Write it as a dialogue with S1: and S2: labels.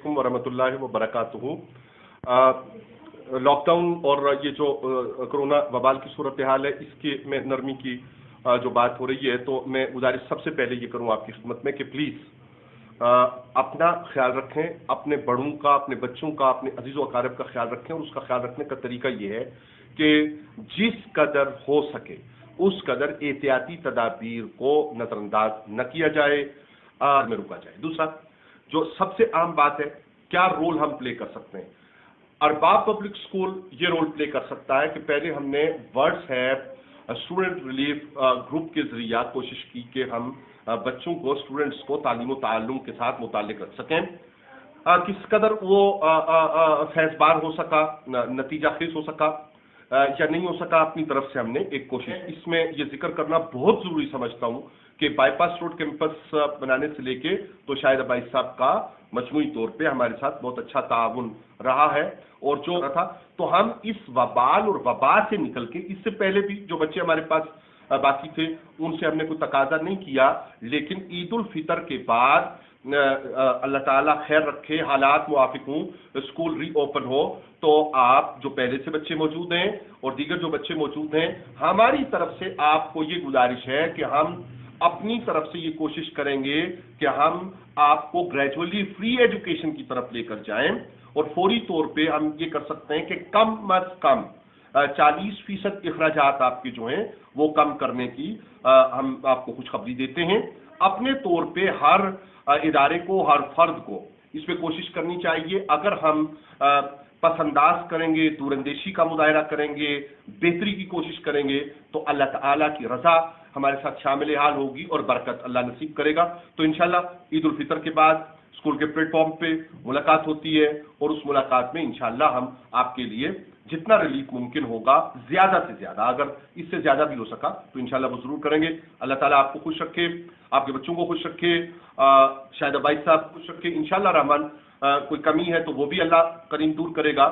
S1: अलैकुम वरहमतुल्लाहि व बरकातुहू। लॉकडाउन और ये जो कोरोना वबाल की सूरत हाल है, इसके में नरमी की जो बात हो रही है, तो मैं गुजारिश सबसे पहले ये करूँ आपकी खिदमत में कि प्लीज़ अपना ख्याल रखें, अपने बड़ों का, अपने बच्चों का, अपने अजीज़ व अकारिब का ख्याल रखें। और उसका ख्याल रखने का तरीका ये है कि जिस कदर हो सके उस कदर एहतियाती तदाबीर को नज़रअंदाज न किया जाए, में रुका जाए। दूसरा, जो सबसे आम बात है, क्या रोल हम प्ले कर सकते हैं? अरबाब पब्लिक स्कूल ये रोल प्ले कर सकता है कि पहले हमने व्हाट्सएप स्टूडेंट रिलीफ ग्रुप के जरिए कोशिश की कि हम बच्चों को, स्टूडेंट्स को तालीम व ताल्लुम के साथ मुताल्लिक रख सकें। किस कदर वो फैज़बार हो सका, नतीजा खेज हो सका या नहीं हो सका, अपनी तरफ से हमने एक कोशिश। इसमें ये जिक्र करना बहुत जरूरी समझता हूं कि बाईपास रोड कैंपस बनाने से लेके तो शाहिद अब्बासी साहब का मजमूई तौर पे हमारे साथ बहुत अच्छा ताउन रहा है। और जो रहा था, तो हम इस वबाल और वबा से निकल के, इससे पहले भी जो बच्चे हमारे पास बाकी थे उनसे हमने कोई तकाजा नहीं किया, लेकिन ईद उल फितर के बाद अल्लाह ताला खैर रखे, हालात मुआफिक हों, स्कूल रीओपन हो, तो आप जो पहले से बच्चे मौजूद हैं और दीगर जो बच्चे मौजूद हैं, हमारी तरफ से आपको ये गुजारिश है कि हम अपनी तरफ से ये कोशिश करेंगे कि हम आपको ग्रेजुअली फ्री एजुकेशन की तरफ लेकर जाएं। और फौरी तौर पे हम ये कर सकते हैं कि कम अज कम 40% अखराजात आपके जो हैं वो कम करने की हम आपको खुशखबरी देते हैं। अपने तौर पे हर इदारे को, हर फर्द को इस पे कोशिश करनी चाहिए। अगर हम पसंदाज करेंगे, दूरंदेशी का मुजाहरा करेंगे, बेहतरी की कोशिश करेंगे, तो अल्लाह ताला की रजा हमारे साथ शामिल हाल होगी और बरकत अल्लाह नसीब करेगा। तो इंशाल्लाह ईद उल फितर के बाद स्कूल के प्लेटफॉर्म पे मुलाकात होती है और उस मुलाकात में इंशाल्लाह हम आपके लिए जितना रिलीफ मुमकिन होगा, ज्यादा से ज्यादा, अगर इससे ज्यादा भी हो सका तो इंशाल्लाह वो जरूर करेंगे। अल्लाह ताला आपको खुश रखे, आपके बच्चों को खुश रखे, शाहिद अब्बासी साहब खुश रखे। इंशाल्लाह रहमान कोई कमी है तो वो भी अल्लाह करीम दूर करेगा।